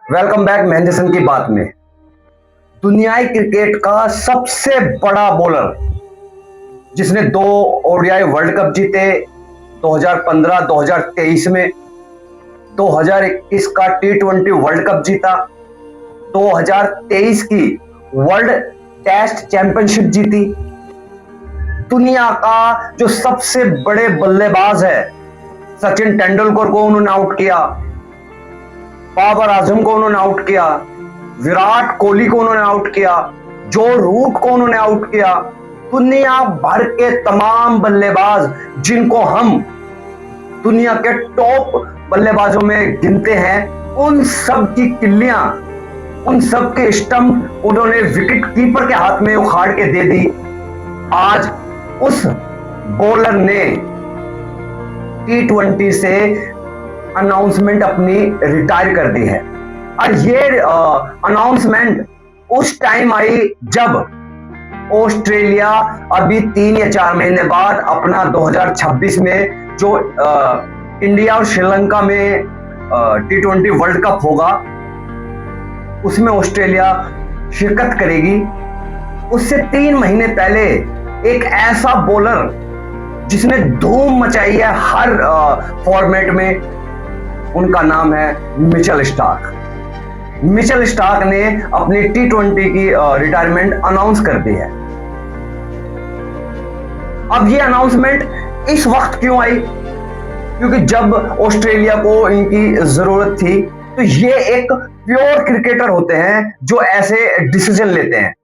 Welcome back Mahendra Singh की बात में। दुनियाई क्रिकेट का सबसे बड़ा बॉलर जिसने 2 ओडीआई वर्ल्ड कप जीते 2015 2023 में, 2021 का T20 वर्ल्ड कप जीता, 2023 की वर्ल्ड टेस्ट चैंपियनशिप जीती। दुनिया का जो सबसे बड़े बल्लेबाज है सचिन तेंदुलकर को उन्होंने आउट किया, बाबर आजम को उन्होंने आउट किया, विराट कोहली को उन्होंने आउट किया, जो रूट को उन्होंने आउट किया। दुनिया भर के तमाम बल्लेबाज जिनको हम दुनिया के टॉप बल्लेबाजों में गिनते हैं, उन सब की किल्लियां, उन सब के स्टंप उन्होंने विकेट कीपर के हाथ में उखाड़ के दे दी। आज उस बॉलर ने T20 से अनाउंसमेंट अपनी रिटायर कर दी है। और ये अनाउंसमेंट उस टाइम आई जब ऑस्ट्रेलिया अभी 3 या 4 महीने बाद अपना 2026 में जो इंडिया और श्रीलंका में T20 वर्ल्ड कप होगा उसमें ऑस्ट्रेलिया शिरकत करेगी। उससे 3 महीने पहले एक ऐसा बॉलर जिसने धूम मचाई है हर फॉर्मेट में, उनका नाम है मिचेल स्टार्क। मिचेल स्टार्क ने अपनी T20 की रिटायरमेंट अनाउंस कर दी है। अब ये अनाउंसमेंट इस वक्त क्यों आई? क्योंकि जब ऑस्ट्रेलिया को इनकी जरूरत थी, तो ये एक प्योर क्रिकेटर होते हैं जो ऐसे डिसीजन लेते हैं।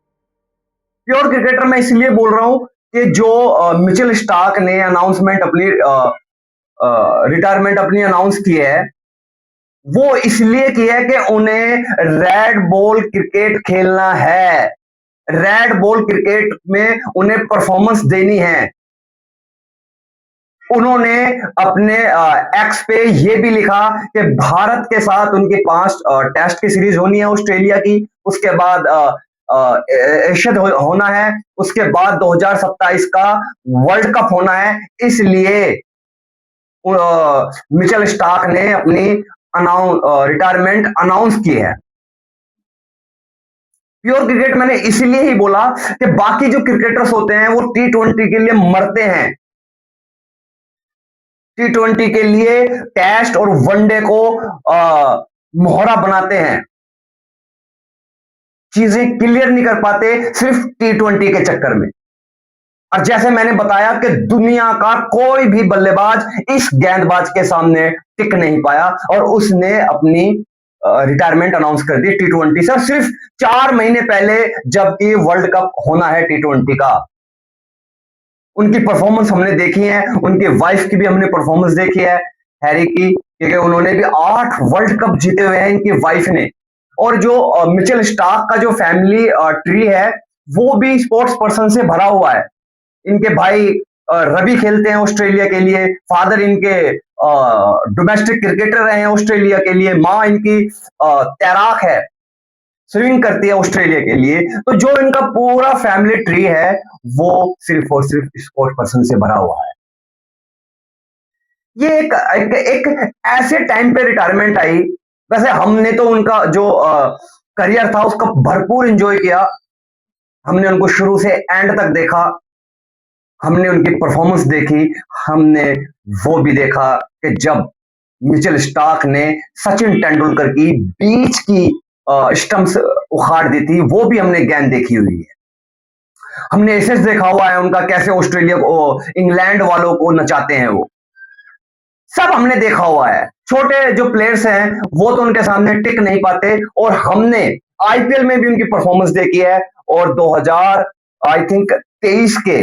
प्योर क्रिकेटर मैं इसलिए बोल रहा हूं कि जो मिचेल स्टार्क ने अनाउंसमेंट अपनी रिटायरमेंट अपनी अनाउंस की है, वो इसलिए की है कि उन्हें रेड बॉल क्रिकेट खेलना है। रेड बॉल क्रिकेट में उन्हें परफॉर्मेंस देनी है। उन्होंने अपने एक्स पे ये भी लिखा कि भारत के साथ उनकी 5 टेस्ट की सीरीज होनी है ऑस्ट्रेलिया की, उसके बाद एशियन होना है, उसके बाद 2027 का वर्ल्ड कप होना है। इसलिए मिचेल स्टार्क ने अपनी रिटायरमेंट अनाउंस की है। प्योर क्रिकेट मैंने इसलिए ही बोला कि बाकी जो क्रिकेटर्स होते हैं वो T20 के लिए मरते हैं, T20 के लिए टेस्ट और वनडे को मोहरा बनाते हैं, चीजें क्लियर नहीं कर पाते सिर्फ T20 के चक्कर में। और जैसे मैंने बताया कि दुनिया का कोई भी बल्लेबाज इस गेंदबाज के सामने टिक नहीं पाया और उसने अपनी रिटायरमेंट अनाउंस कर दी T20 से, सिर्फ 4 महीने पहले जबकि वर्ल्ड कप होना है T20 का। उनकी परफॉर्मेंस हमने देखी है, उनकी वाइफ की भी हमने परफॉर्मेंस देखी है, हैरी की, क्योंकि उन्होंने भी 8 वर्ल्ड कप जीते हुए हैं इनकी वाइफ ने। और जो मिचेल स्टार्क का जो फैमिली ट्री है वो भी स्पोर्ट्स पर्सन से भरा हुआ है। इनके भाई रवि खेलते हैं ऑस्ट्रेलिया के लिए, फादर इनके डोमेस्टिक क्रिकेटर रहे हैं ऑस्ट्रेलिया के लिए, माँ इनकी तैराक है, स्विमिंग करती है ऑस्ट्रेलिया के लिए। तो जो इनका पूरा फैमिली ट्री है वो सिर्फ और सिर्फ स्पोर्ट्स पर्सन से भरा हुआ है। ये एक ऐसे टाइम पे रिटायरमेंट आई। वैसे हमने तो उनका जो करियर था उसका भरपूर एंजॉय किया, हमने उनको शुरू से एंड तक देखा, हमने उनकी परफॉर्मेंस देखी, हमने वो भी देखा कि जब मिचेल स्टार्क ने सचिन तेंदुलकर की बीच की स्टंप्स उखाड़ दी थी, वो भी हमने गेंद देखी हुई है। हमने एसेस देखा हुआ है उनका, कैसे ऑस्ट्रेलिया को, इंग्लैंड वालों को नचाते हैं, वो सब हमने देखा हुआ है। छोटे जो प्लेयर्स हैं वो तो उनके सामने टिक नहीं पाते, और हमने आईपीएल में भी उनकी परफॉर्मेंस देखी है। और 2023 के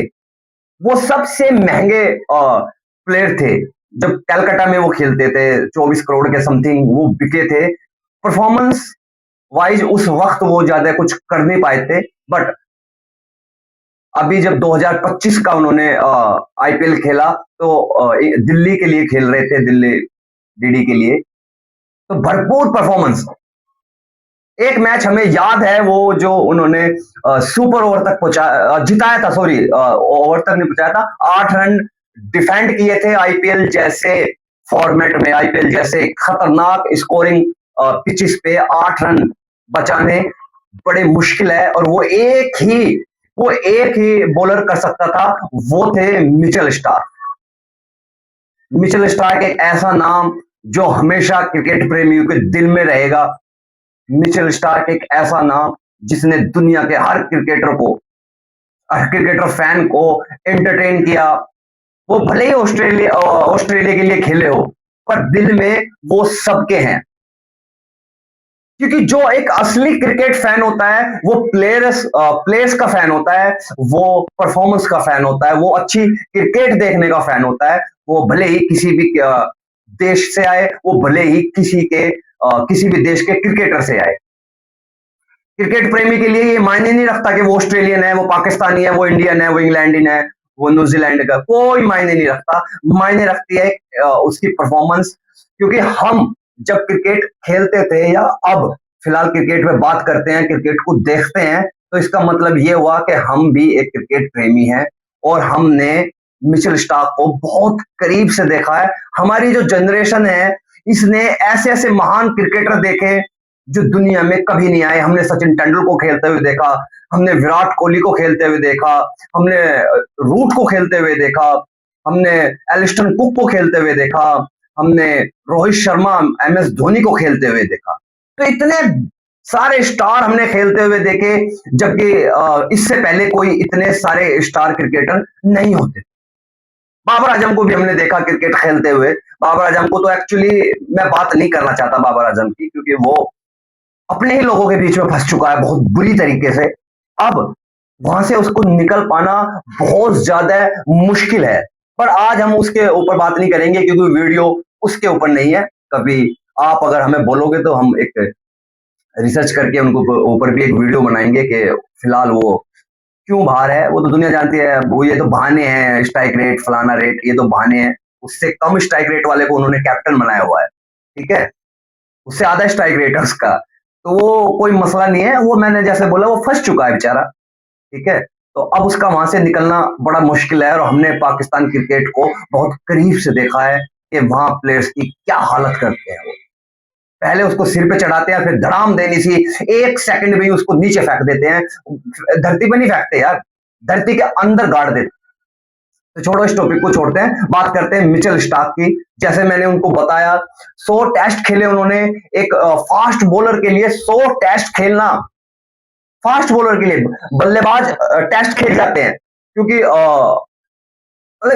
वो सबसे महंगे प्लेयर थे जब कलकत्ता में वो खेलते थे, 24 करोड़ के समथिंग वो बिके थे। परफॉर्मेंस वाइज उस वक्त वो ज्यादा कुछ कर नहीं पाए थे, बट अभी जब 2025 का उन्होंने आईपीएल खेला तो दिल्ली के लिए खेल रहे थे, दिल्ली डीडी के लिए, तो भरपूर परफॉर्मेंस। एक मैच हमें याद है वो जो उन्होंने सुपर ओवर तक पहुंचा जिताया था, सॉरी ओवर तक नहीं पहुंचाया था, 8 रन डिफेंड किए थे आईपीएल जैसे फॉर्मेट में, आईपीएल जैसे खतरनाक स्कोरिंग पिचेस पे 8 रन बचाने बड़े मुश्किल है, और वो एक ही बॉलर कर सकता था, वो थे मिचेल स्टार्क। मिचेल स्टार्क एक ऐसा नाम जो हमेशा क्रिकेट प्रेमियों के दिल में रहेगा। मिचेल स्टार्क एक ऐसा नाम जिसने दुनिया के हर क्रिकेटर फैन को एंटरटेन किया। वो भले ही ऑस्ट्रेलिया के लिए खेले हो, पर दिल में वो सबके हैं। क्योंकि जो एक असली क्रिकेट फैन होता है वो प्लेयर्स का फैन होता है, वो परफॉर्मेंस का फैन होता है, वो अच्छी क्रिकेट देखने का फैन होता है। वो भले ही किसी भी देश से आए, वो भले ही किसी भी देश के क्रिकेटर से आए। क्रिकेट प्रेमी के लिए ये मायने नहीं रखता कि वो ऑस्ट्रेलियन है, वो पाकिस्तानी है, वो इंडियन है, वो इंग्लैंडियन है, वो न्यूजीलैंड का, कोई मायने नहीं रखता। मायने रखती है उसकी परफॉर्मेंस। क्योंकि हम जब क्रिकेट खेलते थे, या अब फिलहाल क्रिकेट में बात करते हैं, क्रिकेट को देखते हैं, तो इसका मतलब ये हुआ कि हम भी एक क्रिकेट प्रेमी हैं, और हमने मिचेल स्टार्क को बहुत करीब से देखा है। हमारी जो जनरेशन है, इसने ऐसे ऐसे महान क्रिकेटर देखे जो दुनिया में कभी नहीं आए। हमने सचिन तेंदुलकर को खेलते हुए देखा, हमने विराट कोहली को खेलते हुए देखा, हमने रूट को खेलते हुए देखा, हमने एलिस्टन कुक को खेलते हुए देखा, हमने रोहित शर्मा, MS धोनी को खेलते हुए देखा। तो इतने सारे स्टार हमने खेलते हुए देखे, जबकि इससे पहले कोई इतने सारे स्टार क्रिकेटर नहीं होते। बाबर आजम को भी हमने देखा क्रिकेट खेलते हुए। बाबर आजम को तो एक्चुअली मैं बात नहीं करना चाहता बाबर आजम की, क्योंकि वो अपने ही लोगों के बीच में फंस चुका है बहुत बुरी तरीके से। अब वहां से उसको निकल पाना बहुत ज्यादा मुश्किल है। पर आज हम उसके ऊपर बात नहीं करेंगे, क्योंकि वीडियो उसके ऊपर नहीं है। कभी आप अगर हमें बोलोगे तो हम एक रिसर्च करके उनको ऊपर भी एक वीडियो बनाएंगे कि फिलहाल वो क्यों बाहर है। वो तो दुनिया जानती है, वो ये तो बहाने हैं, स्ट्राइक रेट फलाना रेट, ये तो बहाने हैं। उससे कम स्ट्राइक रेट वाले को उन्होंने कैप्टन बनाया हुआ है, ठीक है, उससे आधा स्ट्राइक रेट है उसका। तो वो कोई मसला नहीं है, वो मैंने जैसे बोला वो फंस चुका है बेचारा, ठीक है। तो अब उसका वहां से निकलना बड़ा मुश्किल है, और हमने पाकिस्तान क्रिकेट को बहुत करीब से देखा है कि वहां प्लेयर्स की क्या हालत करते हैं। वो पहले उसको सिर पे चढ़ाते हैं, फिर धड़ाम देनी सी 1 सेकंड में ही उसको नीचे फेंक देते हैं। धरती पे नहीं फेंकते यार, धरती के अंदर गाड़ देते। तो छोड़ो, इस टॉपिक को छोड़ते हैं, बात करते हैं मिचेल स्टार्क की। जैसे मैंने उनको बताया, 100 टेस्ट खेले उन्होंने। एक फास्ट बॉलर के लिए 100 टेस्ट खेलना, फास्ट बॉलर के लिए बल्लेबाज टेस्ट खेल जाते हैं, क्योंकि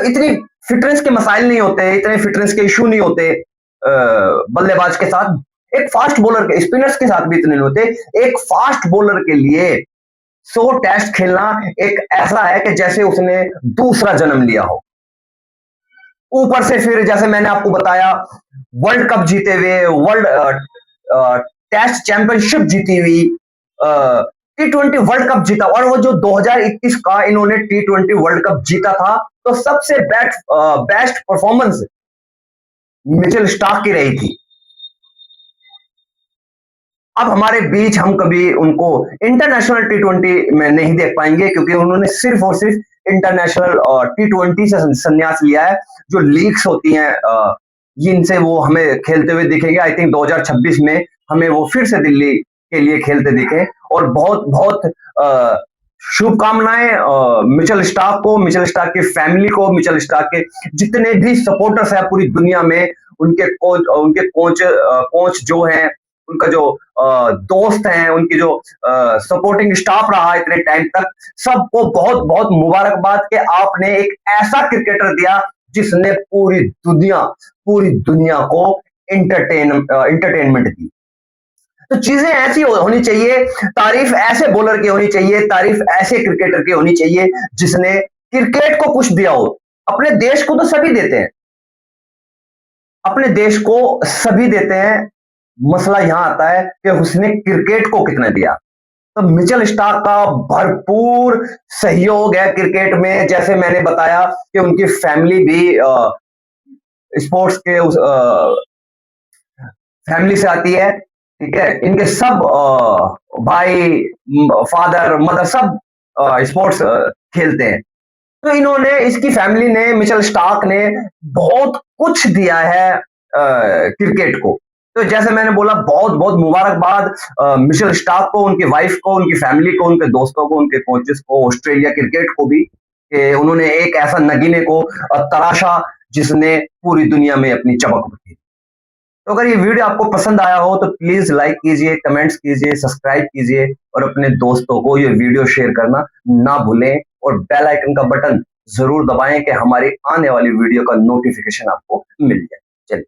इतनी फिटनेस के मसाइल नहीं होते, इतने फिटनेस के इशू नहीं होते बल्लेबाज के साथ। एक फास्ट बॉलर के, स्पिनर्स के साथ भी इतने नहीं होते। एक फास्ट बॉलर के लिए 100 टेस्ट खेलना एक ऐसा है कि जैसे उसने दूसरा जन्म लिया हो। ऊपर से फिर जैसे मैंने आपको बताया, वर्ल्ड कप जीते हुए, वर्ल्ड टेस्ट चैंपियनशिप जीती हुई, T20 वर्ल्ड कप जीता, और वो जो 2021 का इन्होंने T20 वर्ल्ड कप जीता था, तो सबसे बेस्ट परफॉर्मेंस मिचेल स्टार्क की रही थी। अब हमारे बीच हम कभी उनको इंटरनेशनल T20 में नहीं देख पाएंगे, क्योंकि उन्होंने सिर्फ और सिर्फ इंटरनेशनल T20 से संन्यास लिया है। जो लीग्स होती हैं, इनसे वो हमें खेलते हुए दिखेंगे। आई थिंक 2026 में हमें वो फिर से दिल्ली के लिए खेलते दिखे। और बहुत बहुत शुभकामनाएं मिचेल स्टार्क को, मिचेल स्टार्क की फैमिली को, मिचेल स्टार्क के जितने भी सपोर्टर्स हैं पूरी दुनिया में, उनके कोच जो हैं, उनका जो दोस्त हैं, उनकी जो सपोर्टिंग स्टाफ रहा इतने टाइम तक, सबको बहुत बहुत मुबारकबाद कि आपने एक ऐसा क्रिकेटर दिया जिसने पूरी दुनिया को एंटरटेनमेंट दी। तो चीजें ऐसी होनी चाहिए, तारीफ ऐसे बॉलर की होनी चाहिए, तारीफ ऐसे क्रिकेटर की होनी चाहिए जिसने क्रिकेट को कुछ दिया हो। अपने देश को तो सभी देते हैं, अपने देश को सभी देते हैं, मसला यहां आता है कि उसने क्रिकेट को कितना दिया। तो मिचेल स्टार्क का भरपूर सहयोग है क्रिकेट में। जैसे मैंने बताया कि उनकी फैमिली भी स्पोर्ट्स के उस फैमिली से आती है, ठीक है। इनके सब भाई, फादर, मदर सब स्पोर्ट्स खेलते हैं। तो इन्होंने, इसकी फैमिली ने, मिचेल स्टार्क ने बहुत कुछ दिया है क्रिकेट को। तो जैसे मैंने बोला, बहुत बहुत मुबारकबाद मिशेल स्टार्क को, उनकी वाइफ को, उनकी फैमिली को, उनके दोस्तों को, उनके कोचेस को, ऑस्ट्रेलिया क्रिकेट को भी, कि उन्होंने एक ऐसा नगीने को तराशा जिसने पूरी दुनिया में अपनी चमक बिखेरी। तो अगर ये वीडियो आपको पसंद आया हो तो प्लीज लाइक कीजिए, कमेंट्स कीजिए, सब्सक्राइब कीजिए और अपने दोस्तों को ये वीडियो शेयर करना ना भूलें, और बेल आइकन का बटन जरूर दबाएं कि हमारी आने वाली वीडियो का नोटिफिकेशन आपको मिल जाए। चलिए।